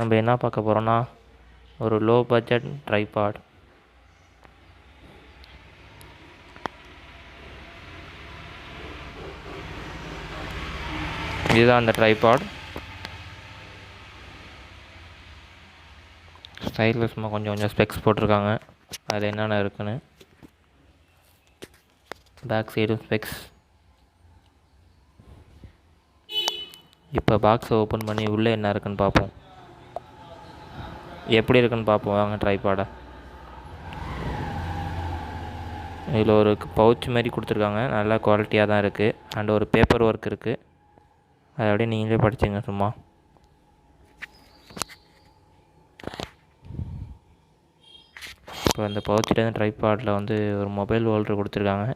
நம்ம என்ன பார்க்க போகிறோன்னா ஒரு லோ பட்ஜெட் ட்ரைபாட். இதுதான் அந்த ட்ரைபாட். சைடில் சும்மா கொஞ்சம் ஸ்பெக்ஸ் போட்டிருக்காங்க, அதில் என்னென்ன இருக்குன்னு. பேக் சைடும் ஸ்பெக்ஸ். இப்போ பாக்ஸை ஓப்பன் பண்ணி உள்ளே என்ன இருக்குன்னு பார்ப்போம், எப்படி இருக்குன்னு பார்ப்போம் வாங்க ட்ரைபாடை. இதில் ஒரு பவுச் மாதிரி கொடுத்துருக்காங்க, நல்லா குவாலிட்டியாக தான் இருக்குது. அண்ட் ஒரு பேப்பர் ஒர்க் இருக்குது, அதை அப்படியே நீங்களே படிச்சுங்க சும்மா. இப்போ இந்த பவுச்சில் ட்ரைபாடில் வந்து ஒரு மொபைல் ஹோல்டர் கொடுத்துருக்காங்க,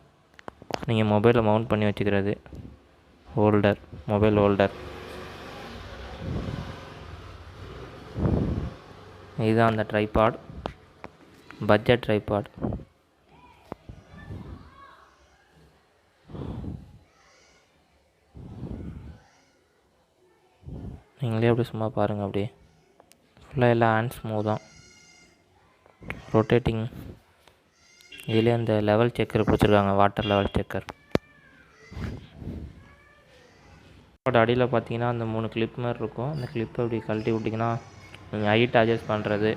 நீங்கள் மொபைலை மவுண்ட் பண்ணி வச்சுக்கிறது ஹோல்டர், மொபைல் ஹோல்டர். இதுதான் அந்த ட்ரைபாட், பட்ஜெட் ட்ரைபாட். நீங்களே அப்படியே சும்மா பாருங்கள், அப்படியே ஃபுல்லாக எல்லாம் ஹேண்ட் ஸ்மூத் தான், ரொட்டேட்டிங். இதிலே அந்த லெவல் செக்கர் பிடிச்சிருக்காங்க, வாட்டர் லெவல் செக்கர். அடியில் பார்த்தீங்கன்னா அந்த 3 கிளிப் மாதிரி இருக்கும், அந்த கிளிப்பை அப்படி கழட்டி விட்டிங்கன்னா நீங்கள் ஹைட் அட்ஜஸ்ட் பண்ணுறது,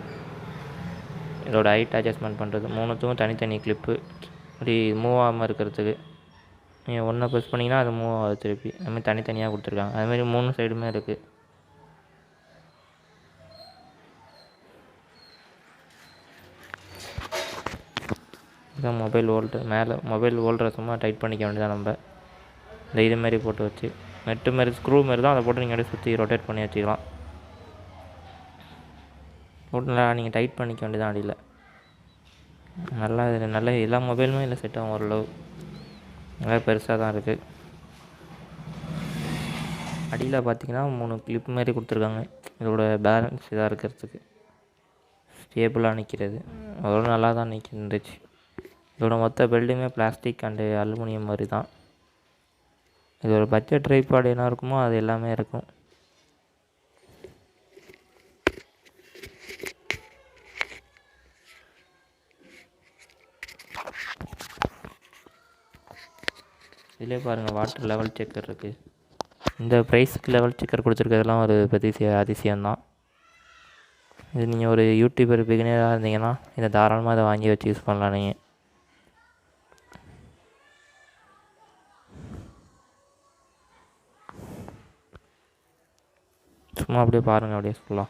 இதோட ஹைட் அட்ஜஸ்ட்மெண்ட் பண்ணுறது, 3த்துக்கும் தனித்தனி கிளிப்பு அப்படி மூவ் ஆகாமல் இருக்கிறதுக்கு. நீங்கள் ஒன்றை ப்ரெஸ் பண்ணிங்கன்னா அது மூவ் ஆகுது திருப்பி, அதுமாதிரி தனித்தனியாக கொடுத்துருக்காங்க. அதுமாதிரி 3 சைடுமே இருக்குது. இதுதான் மொபைல் ஹோல்டர். மேலே மொபைல் ஹோல்டரை சும்மா டைட் பண்ணிக்க வேண்டியதான் நம்ம. இந்த இதுமாரி போட்டு வச்சு நெட்டு மாரி ஸ்க்ரூ மாரி தான், அதை போட்டு நீங்கள் அப்படியே சுற்றி ரொட்டேட் பண்ணி வச்சுக்கலாம். போட்டு நல்லா நீங்கள் டைட் பண்ணிக்க வேண்டியதான் அடியில். நல்லா இதில் நல்ல எல்லா மொபைலுமே இல்லை செட் ஆகும் ஓரளவு, நல்லா பெருசாக தான் இருக்குது. அடியில் பார்த்தீங்கன்னா 3 கிளிப் மாரி கொடுத்துருக்காங்க, இதோட பேலன்ஸ் இதாக இருக்கிறதுக்கு, ஸ்டேபிளாக நிற்கிறது. அவ்வளோ நல்லா தான் இருந்துச்சு. இதோட மொத்த பெல்ட்டுமே பிளாஸ்டிக் அண்டு அலுமினியம் மாதிரி தான். இது ஒரு பட்ஜெட் ட்ரைபாட் என்ன இருக்குமோ அது எல்லாமே இருக்கும். இதிலே பாருங்கள் வாட்டர் லெவல் செக்கர் இருக்குது. இந்த ப்ரைஸுக்கு லெவல் செக்கர் கொடுத்துருக்கிறதுலாம் ஒரு அதிசயம்தான். இது நீங்கள் ஒரு யூடியூபர் பிகினராக இருந்தீங்கன்னா இதை தாராளமாக அதை வாங்கி வச்சு யூஸ் பண்ணலாம். நீங்கள் சும்மா அப்படியே பாருங்கள், அப்படியே ஃபுல்லாக.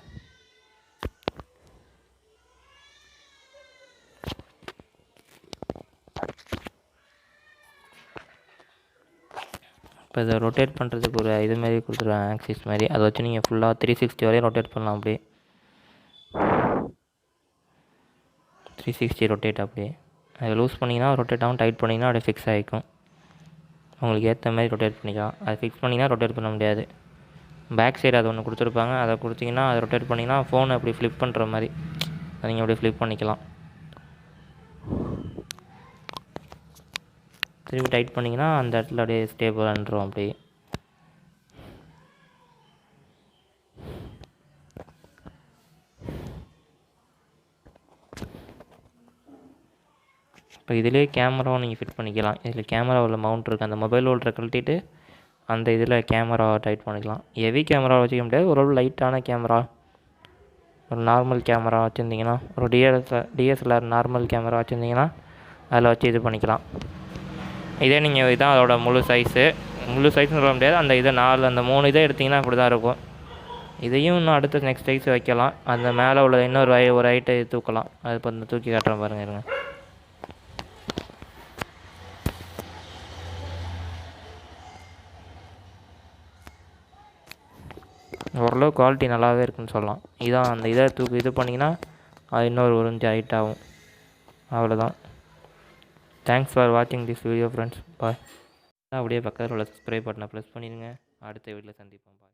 இப்போ இதை ரொட்டேட் பண்ணுறதுக்கு ஒரு இதுமாரி கொடுத்துருவாங்க, ஆக்சிஸ் மாதிரி. அதை வச்சு நீங்கள் ஃபுல்லாக 360 வரையும் ரொட்டேட் பண்ணலாம். அப்படியே 360 ரொட்டேட். அப்படியே அதை லூஸ் பண்ணிங்கன்னா ரொட்டேட் ஆகும், டைட் பண்ணிங்கன்னா அப்படியே ஃபிக்ஸ் ஆகிக்கும். உங்களுக்கு ஏற்ற மாதிரி ரொட்டேட் பண்ணிக்கலாம். அதை ஃபிக்ஸ் பண்ணிங்கன்னா ரொட்டேட் பண்ண முடியாது. பேக் சைடு அது ஒன்று கொடுத்துருப்பாங்க, அதை கொடுத்தீங்கன்னா அதை ரொட்டேட் பண்ணிங்கன்னா ஃபோனை அப்படி ஃப்ளிப் பண்ணுற மாதிரி அதை நீங்கள் அப்படியே ஃப்ளிப் பண்ணிக்கலாம். திருப்பி டைட் பண்ணிங்கன்னா அந்த இடத்துல அப்படியே ஸ்டேபிளாக நின்றுடும். அப்படியே இப்போ இதிலே கேமராவும் நீங்கள் ஃபிட் பண்ணிக்கலாம். இதில் கேமராவில் மவுண்ட் இருக்குது, அந்த மொபைல் ஹோல்டரை கழட்டிட்டு அந்த இதில் கேமராவை டைட் பண்ணிக்கலாம். ஹெவி கேமரா வச்சுக்க முடியாது, ஓரளவு லைட்டான கேமரா, ஒரு நார்மல் கேமரா வச்சுருந்திங்கன்னா, ஒரு டிஎஸ்எல்ஆர் நார்மல் கேமரா வச்சுருந்திங்கன்னா அதில் வச்சு இது பண்ணிக்கலாம். இதே நீங்கள் இதான் அதோட முழு சைஸுன்னு சொல்ல முடியாது. அந்த இதை அந்த 3 இதை எடுத்திங்கன்னா அப்படி தான் இருக்கும். இதையும் இன்னும் அடுத்த நெக்ஸ்ட் சைஸ் வைக்கலாம். அந்த மேலே உள்ள இன்னொரு ஒரு ஹைட்டை தூக்கலாம். அது இப்போ இந்த தூக்கி காட்டுறேன் பாருங்கள், இருங்க. ஓரளவு குவாலிட்டி நல்லாவே இருக்குன்னு சொல்லலாம். இதான் அந்த இதை இது பண்ணிங்கன்னா அது இன்னொரு 1 இன்ச் ஹைட் ஆகும். அவ்வளோதான். தேங்க்ஸ் ஃபார் வாட்சிங் திஸ் வீடியோ ஃப்ரெண்ட்ஸ். பாய். அப்படியே பக்கத்தில் உள்ள சப்ஸ்கிரைப் பட்டனை ப்ரெஸ் பண்ணிடுங்க. அடுத்த வீடியோவில் சந்திப்போம்.